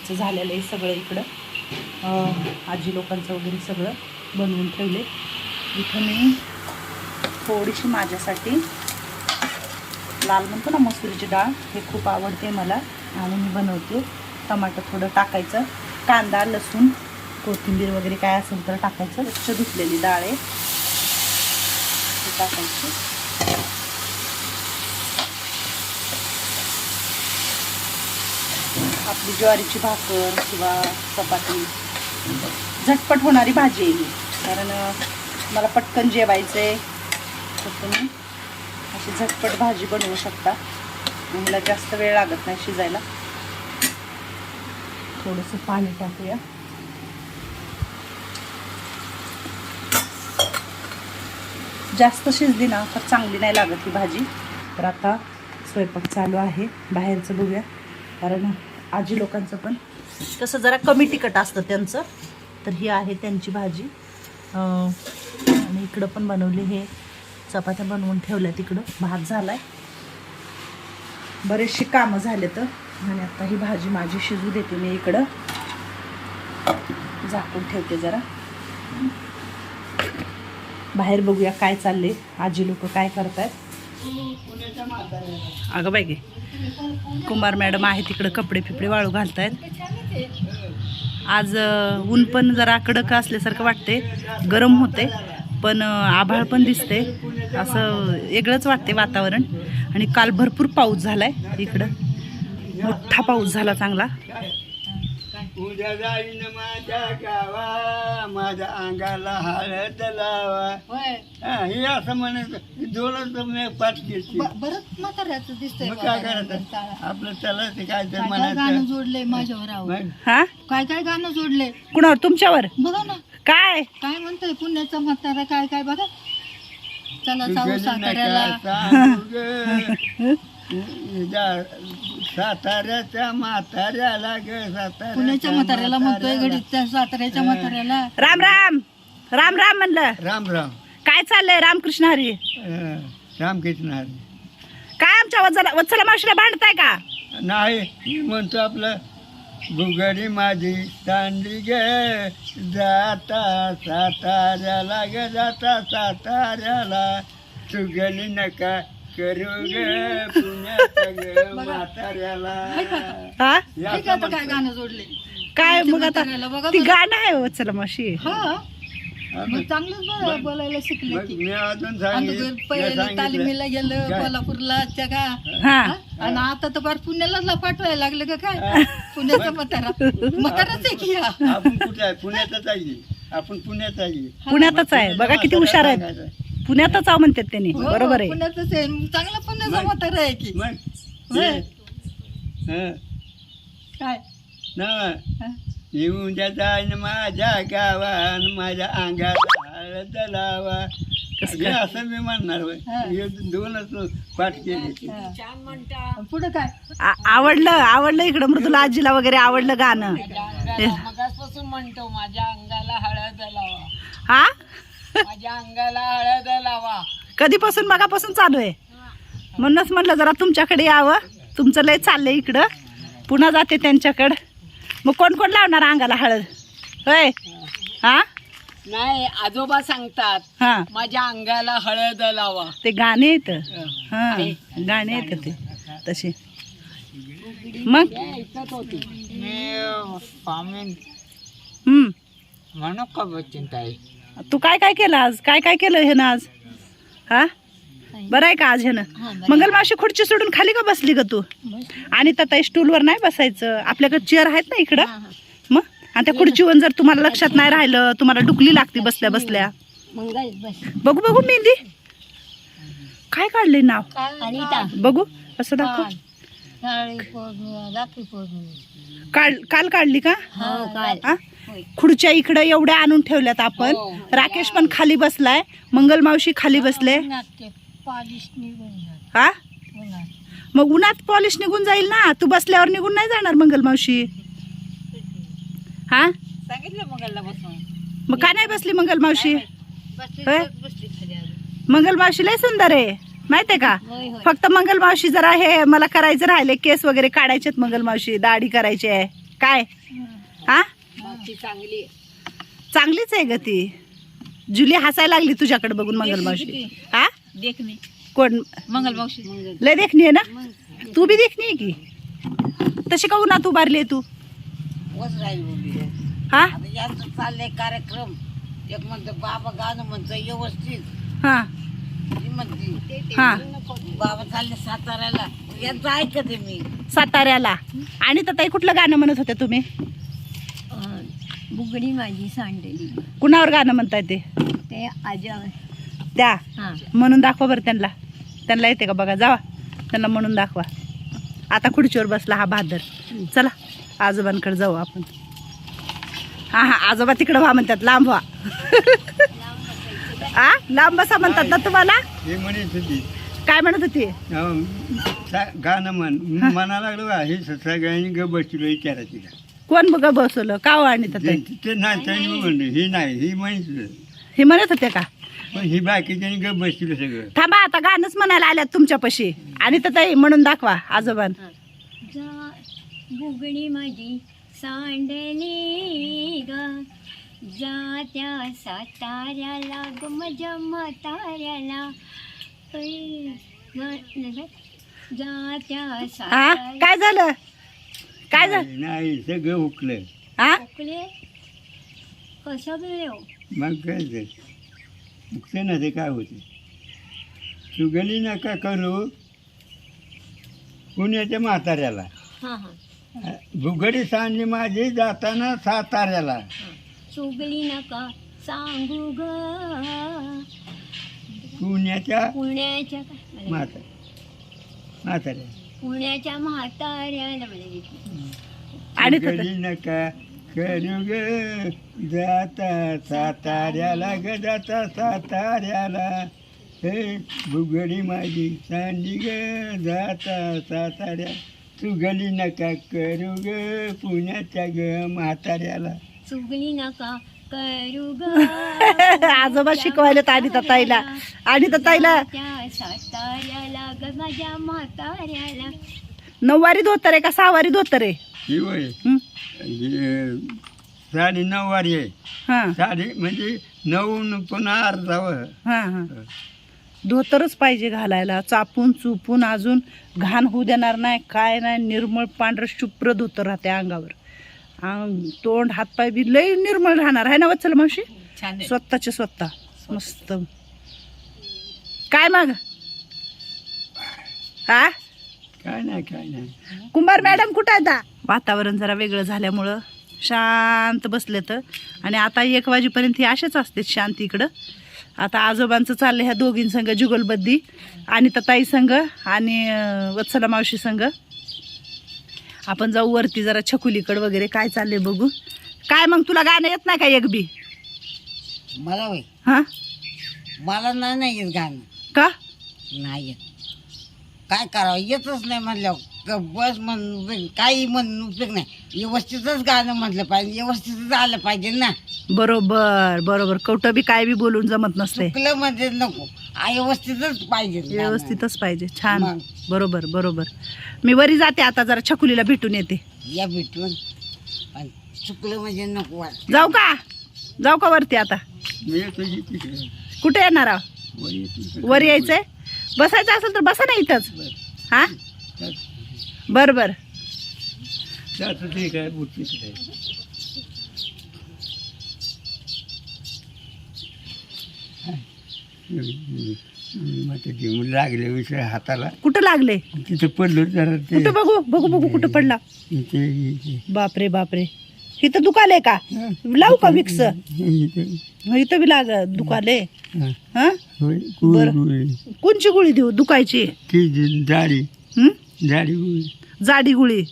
स्वयंपाकचं झालेलं आहे सगळं इकडं आजी लोकांचं वगैरे सगळं बनवून ठेवले. इथं मी थोडीशी माझ्यासाठी लाल म्हणतो ना मसुरीची डाळ, हे खूप आवडते मला आणि मी बनवते. टमाटर थोडं टाकायचं, कांदा लसूण कोथिंबीर वगैरे काय असेल तर टाकायचं. स्वच्छ धुतलेली डाळ आहे टाकायची. आपली ज्वारीची भाकर किंवा चपाती झटपट होणारी भाजी आहे ही, कारण मला पटकन जेवायचं आहे तर तुम्ही अशी झटपट भाजी बनवू शकता. मला जास्त वेळ लागत नाही शिजायला. थोडंसं पाणी टाकूया. जास्त शिजली ना तर चांगली नाही लागत ही भाजी. तर आता स्वयंपाक चालू आहे. बाहेरचं बघूया, कारण आजी लोकांचं पण तसं जरा कमी तिखट असतं त्यांचं. तर ही आहे त्यांची भाजी. आणि इकडं पण बनवली, हे चपात्या बनवून ठेवल्या, तिकडं भात झालाय, बरेचशी कामं झाले तर. आणि आता ही भाजी माझी शिजू देते मी. इकडं झाकून ठेवते जरा. बाहेर बघूया काय चालले, आजी लोक काय करतायत. अगं बाई गे, कुमार मॅडम आहे तिकडं कपडे फिपडे वाळू घालतायत. आज ऊन पण जरा कडक असल्यासारखं वाटते, गरम होते, पण आभाळ पण दिसते, असं वेगळंच वाटते वातावरण. आणि काल भरपूर पाऊस झालाय इकडं, मोठा पाऊस झाला चांगला. उद्या जाईन माझ्या गावा, माझ्या अंगाला हळद लावा. हे असं म्हणत दोनच मी पाठ केली. बरंच म्हाताऱ्याचं दिसतंय. मग काय करायचं आपलं, त्याला ते काय तर गाणं म्हणायचं. जोडलंय माझ्यावर आहो. हा, काय काय गाणं जोडले कुणावर? तुमच्यावर? बघा ना काय काय म्हणतोय पुण्याचा म्हातारा, काय काय बघा. चला जाऊ साताऱ्याला. साताऱ्याच्या म्हाताऱ्याला ग, साताऱ्या पुण्याच्या म्हाताऱ्याला म्हणतोय, घडीत साताऱ्याच्या म्हाताऱ्याला. राम राम राम राम म्हणलं. राम राम. काय चाललंय? रामकृष्ण हरी. रामकृष्ण हरी. काय आमच्या वत्सला मावशीला भांडताय का? नाही, मी म्हणतो आपलं बुगडी माझी सांडली ग, जाता साताऱ्याला ग, जाता साताऱ्याला, चुगली नका करू ग पुण्याच्या ग म्हाताऱ्याला. हा, ठीक आहे, आता काय गाणं जोडले काय मग आता बघा. ती गाणं आहे वत्सला मावशी. हा, मग चांगलंच बोलायला शिकले की. मी अजून अगोदर पहिले तालिमीला गेलं कोल्हापूरला त्या का, हा, आणि आता तर फार पुण्याला पाठवायला लागलं का काय. पुण्याचा म्हाताराच आहे की. आपण कुठे आहे? पुण्यातच आहे आपण, पुण्यात आहे. पुण्यातच आहे. बघा किती हुशार आहेत. पुण्यातच आहो म्हणतात त्यांनी. बरोबर आहे. पुण्यातच आहे. चांगला पुण्याचा म्हातारा आहे की. मग होय. काय ना येऊन जाईन माझ्या गावान, माझ्या अंगाला हळद लावा. हे असं मी म्हणणार होय. हे दोनच पाठ केले. पुढे काय आवडलं इकडं मृदुला आजीला वगैरे आवडलं गाणं. मगासपासून म्हणतो, माझ्या अंगाला हळद लावा, हा, माझ्या अंगाला हळद लावा. कधीपासून? मगापासून चालू आहे. म्हणूनच म्हणलं जरा तुमच्याकडे यावं. तुमचं लय चाललंय इकडं. पुन्हा जाते त्यांच्याकडं. मग कोण कोण लावणार अंगाला हळद? होय, हा, नाही, आजोबा सांगतात हा, माझ्या अंगाला हळद लावा. ते गाणे येत. हा, गाणे येत ते तसे. मग म्हणू का बच्चन ताई, तू काय काय केलं आज? काय काय केलं हे ना आज? हा, बरं आहे का आज हे ना? मंगलमावशी खुर्ची सोडून खाली का बसली ग तू? आणि तर स्टूलवर नाही बसायचं, आपल्याकडे चेअर आहेत ना इकडं. मग आणि त्या खुर्चीवर जर तुम्हाला लक्षात नाही राहिलं, तुम्हाला डुकली लागते बसल्या बसल्या. बघू बघू मेहंदी काय काढले नाव, बघू असं दाखव. काल काढली का? हा? खुर्च्या इकडं एवढ्या आणून ठेवल्यात आपण. राकेश पण खाली बसलाय, मंगलमावशी खाली बसले. हा, मग उन्हात पॉलिश निघून जाईल ना. तू बसल्यावर निघून नाही जाणार मंगलमावशी. हा, सांगितलं मंगलला बसून. मग का नाही बसली मंगलमावशी? मंगलमावशी लय सुंदर आहे माहितीये का. फक्त मंगलमावशी जरा हे मला करायचं राहिले, केस वगैरे काढायचेत मंगलमावशी, दाढी करायची आहे. काय हा चांगली चांगलीच आहे ग ती. जुली हसायला लागली तुझ्याकडे बघून मंगलमावशी. हा देखणे कोण मंगलमावशी लय देखणी आहे ना. तू बी देखणी आहे की. तशी का उन्हात उभारली आहे तू. हा यांचं चाललंय कार्यक्रम. एक म्हणतं बाबा गाणं म्हणतं व्यवस्थित. हा ती म्हणते हा बाबा चालले साताऱ्याला. यांचं ऐकते मी. साताऱ्याला. आणि ताई कुठलं गाणं म्हणत होते तुम्ही. बुगडी माझी सांडली कुणावर गाणं म्हणताय ते. ते आजा त्या हा म्हणून दाखवा बरं त्यांना. त्यांना येते का बघा. जावा त्यांना म्हणून दाखवा. आता खुर्चीवर बसला हा बहादर. चला आजोबांकडे जाऊ आपण. हा हा आजोबा तिकडं व्हा म्हणतात. लांब व्हा. आ लांब बसा म्हणतात ना तुम्हाला. हे म्हणत होती काय म्हणत होती. गाणं म्हणा लागलं बा. हे सगळ्यांनी ग बसलो विचारायची का. कोण बघा बसवलं का हो. आणि ताई ते नाही त्यांनी म्हणलं ही नाही ही म्हणत हे म्हणत होते का. पण ही बाकीच्यांनी ग बसलं सगळं. थांबा आता गाणंच म्हणायला आल्यात तुमच्यापाशी. आणि ताई म्हणून दाखवा आजोबां. जा बुगडी माझी सांडली ग जात्या साताऱ्याला ग माझ्या म्हाताऱ्याला जात्या हा साताऱ्याला काय झालं. काय झालं. नाही सगळं हुकलं. हा कसं गेले हो. मग काय ते हुकते ना ते काय होते. सुगली नका करू पुण्याच्या म्हाताऱ्याला. हां हां भुगडी सांडली माझी जाताना साताऱ्याला. चुगली नका सांगू ग पुण्याच्या पुण्याच्या म्हाताऱ्या पुण्याच्या म्हाताऱ्याला म्हणजे आणि सुगली नका करू ग जाता साताऱ्याला ग जाता साताऱ्याला. हे भुगडी माझी सांडली ग जाता साताऱ्या. सुगली नका करू ग पुण्याच्या ग म्हाताऱ्याला. चुगली नका करू ग आजोबा शिकवायला आणि ताईला. आणि ताईला त्या साताऱ्याला ग माझ्या म्हाताऱ्याला. 9वारी धोतर आहे का 6वारी धोतर आहे. ही वय हं? साडी 9 वारी आहे. हा साडी म्हणजे 9 पुन्हा अर्धावं. हा हा धोतरच पाहिजे घालायला. चापून चुपून अजून घाण होऊ देणार नाही काय नाही. निर्मळ पांढरं शुभ्र धोतर राहते अंगावर. तोंड हातपाय बी लय निर्मळ राहणार आहे ना वत्सल मावशी. छान आहे. स्वतःचे स्वतः मस्त. काय मग हा काय नाही कुंभार मॅडम कुठं आता. वातावरण जरा वेगळं झाल्यामुळं शांत बसले तर. आणि आता 1 वाजेपर्यंत ही असेच असते शांत इकडं. आता आजोबांचं चाललं ह्या दोघींसंग जुगलबद्दी. आणि ताई संघ आणि वत्सला मावशी संघ. आपण जाऊ वरती जरा छकुलीकडं वगैरे काय चाललंय बघू. काय मग तुला गाणं येत नाही का एक बी. मला वय हा मला नाही येत गाणं. का नाही येत. काय करावं येतच नाही म्हणलं बस म्हण काही म्हणून उपयोग नाही. व्यवस्थितच गाणं म्हटलं पाहिजे. व्यवस्थितच आलं पाहिजे ना. बरोबर बरोबर. कवटं बी काय बी बोलून जमत नसते. चुकलं म्हणजे नको. व्यवस्थितच पाहिजे गाणं. व्यवस्थितच पाहिजे. छान मग. बरोबर बरोबर. मी वरी जाते आता जरा छकुलीला भेटून येते. या भेटून पण चुकलं म्हणजे नको वाट. जाऊ का वरती आता. मी येतो तिकडे कुठे येणार आहो. वर येतो. वर यायचंय. बसायचं असेल तर बसा ना इथंच. हा बरं बरं. जातो ते काय उठते तिकडे. लागले विषय हाताला. कुठं लागले. तिथं पडलो जरा ते कुठं बघू बघू बघू कुठं पडला. इथे बापरे बापरे. इथं दुखालय का. लावू का विक्स. इथं बी लाग दुखाले. हा बरं. कोणची गोळी देऊ दुखायची. ती जाडी हं? जाडी गोळी जाडी गोळी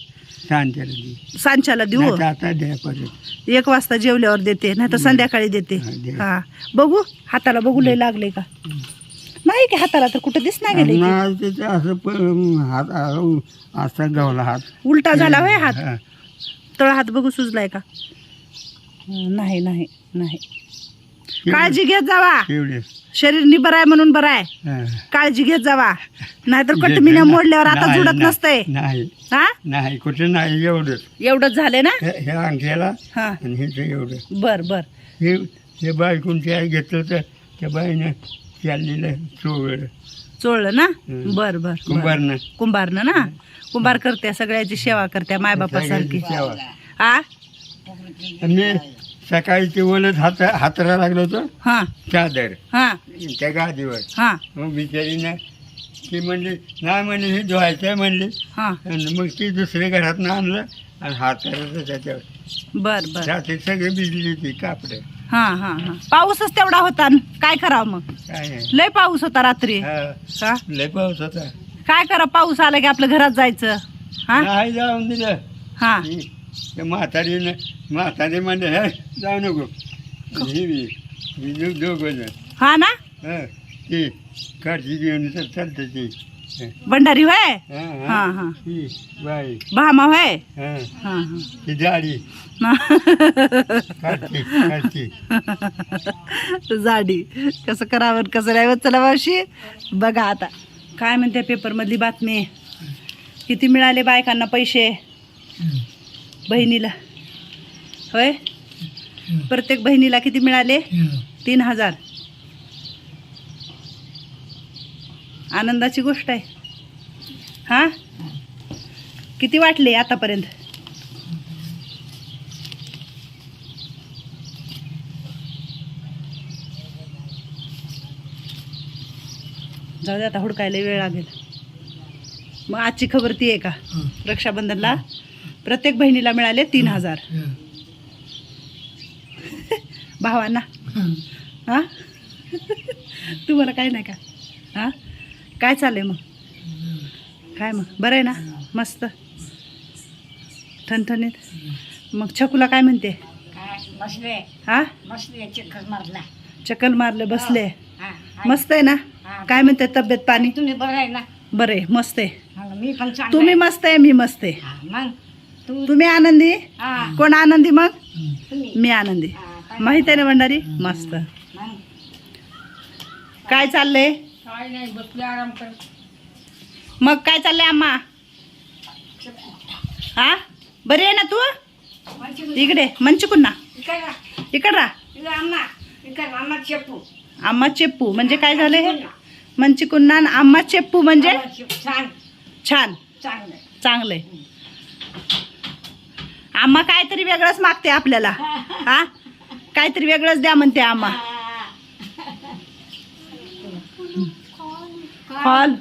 सांच्याला सांच्याला देऊ. आता द्या परत. 1 वाजता जेवल्यावर देते नाही तर संध्याकाळी देते. हा, दे. हा बघू हाताला बघू लय लागले का. नाही की हाताला तर कुठं दिस नाही गेले की. नाही त्याचं असं हात असा गावला हात. उलटा झाला होय हात. हा. तळ हात बघू सुजलाय का. नाही नाही नाही. काळजी घेत जावा. एवढे शरीर निबर आहे म्हणून बरं आहे. हा. काळजी घेत जावा, नाहीतर कटमिन्या मोडल्यावर आता नाही, जुडत नाही, नसतंय. नाही हा नाही कुठं नाही एवढंच एवढंच झालंय ना. हे अंगठ्याला हा आणि हे एवढं बर बर. हे बायकोणची आई घेतलं तर त्या बाईनं चाललेलं चोळलं ना. हं. बर बर. कुंभारनं कुंभारनं ना. कुंभार करत्या, सगळ्याची सेवा करत्या मायबापासारखी. सगळ्याची सेवा. हा आणि सकाळी ते ओलत हातरा लागलो होतो हा चादर हा त्या गादीवर. हा मग बिचारीनं ती म्हणली नाही म्हणली हे धुवायचं आहे म्हणली. हा आणि मग ती दुसऱ्या घरातनं आणलं आणि हाताला त्याच्यावर बर बर. रात्री सगळे भिजली ती कापड. हा हा हा पाऊसच तेवढा होता न. काय करावं मग, काय नाही. लय पाऊस होता रात्री. हा, हा लय पाऊस होता. काय करा, पाऊस आला की आपलं घरात जायचं. हा नाही जाऊन दिलं. हा त्या म्हातारी म्हणले हे जाऊ नको. ही दोघं जण हा ना. ती काळजी घेऊन तर चालतं ती. भंडारी होय. हा, हा हा. हा ही बाई भामा होय. हा हा हा ती जाडी ना. काढती जाडी कसं करावं कसं नाही. चला मावशी बघा आता काय म्हणते पेपर मधली बातमी. किती मिळाले बायकांना पैसे बहिणीला होय. प्रत्येक बहिणीला किती मिळाले. 3000. आनंदाची गोष्ट आहे. हा किती वाटले आतापर्यंत. जाऊ दे आता, हुडकायला वेळ लागेल. मग आजची खबर ती आहे का, रक्षाबंधनला प्रत्येक बहिणीला मिळाले 3000. भावांना हा तुम्हाला काय नाही का. हा काय चाललंय मग, काय मग बरं आहे ना. मस्त ठणठणीत. मग छकुला काय म्हणते. बसले हा बसले चक्कर मारला. चक्कर मारले बसले. हा, मस्त आहे ना. काय म्हणते तब्येत पाणी. तुम्ही बरं आहे ना. बरं आहे, मस्त आहे. मी पण चांगलं तुम्ही आहे. मस्त आहे, मी मस्त आहे. मग तू तुम्ही आनंदी. हा कोण आनंदी मग. तुम्ही मी आनंदी. माहित आहे ना भंडारी. मस्त. मग काय चाललंय काय नाही, बसले आराम कर. मग, काय चाललंय आम्हा. हा बरी आहे ना तू. इकडे मंचकुन्ना इकडं राहा. आम्हा चेपू आम्हा चेप्पू म्हणजे काय झालं हे. मंचकुन्ना आणि आम्हा चेप्पू म्हणजे छान छान चांगलं चांगलंय. आम्हा काहीतरी वेगळंच मागते आपल्याला. हा काहीतरी वेगळंच द्या म्हणते आम्हा. खाल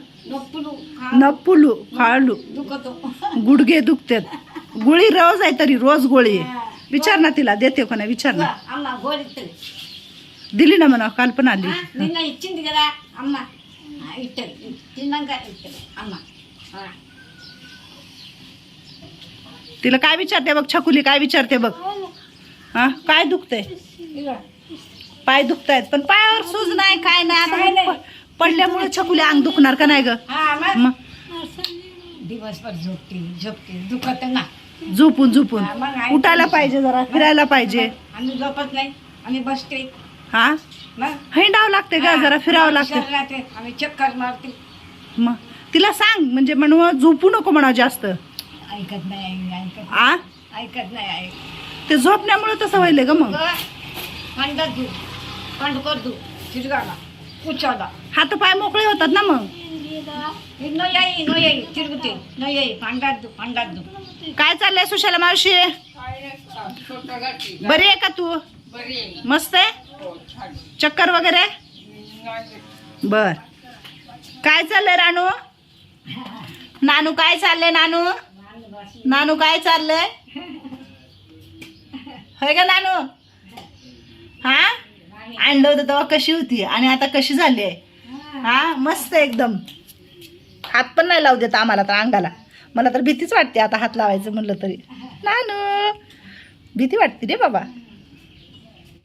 नपुलू खालू गुडघे दुखतात. गोळी रोज आहे तरी रोज गोळी आहे. विचार ना तिला देते का नाही विचार ना. अम्मा गोळी दिली ना म्हणा, काल पण आली. నిన్న ఇచ్చింది కదా అమ్మ ఇట్టరు తిన్నాక ఇట్టరు అమ్మ तिला काय विचारते बघ छकुली, काय विचारते बघ. हा काय दुखतंय. पाय दुखतायत पण पायावर सूज नाही काय नाही. आता पडल्यामुळे छकुली अंग दुखणार का नाही ग. मग दिवसभर झोपते झोपते दुखत ना. झोपून झोपून उठायला पाहिजे, जरा फिरायला पाहिजे. आम्ही झोपत नाही आम्ही बसते. हा मग हिंडावं लागते का, जरा फिरावं लागते. राहते आम्ही चक्कर मारते. मग तिला सांग म्हणजे म्हणून झोपू नको म्हणा जास्त. ऐकत नाही ऐकत आ ऐकत नाही ते झोपण्यामुळे तसं व्हायलंय ग. मग పండద్దు పండుకోద్దు తిరగాల కూర్చోదా. हात पाय मोकळे होतात ना मग. నొయ్యి తిరుగుతే నొయ్యి పండద్దు పండద్దు. काय चाललंय सुशाला मावशी. बरी आहे का तू. मस्त आहे. चक्कर वगैरे. बर काय चाललंय रानू. नानू काय चाललंय. नानू नानू काय चाललंय. होय का नानू. हा आणलं होतं तेव्हा कशी होती आणि आता कशी झाली आहे. हा मस्त एकदम. हात पण नाही लावू देत आम्हाला तर अंगाला. मला तर भीतीच वाटते आता हात लावायचं म्हणलं तरी. नानू भीती वाटते रे बाबा.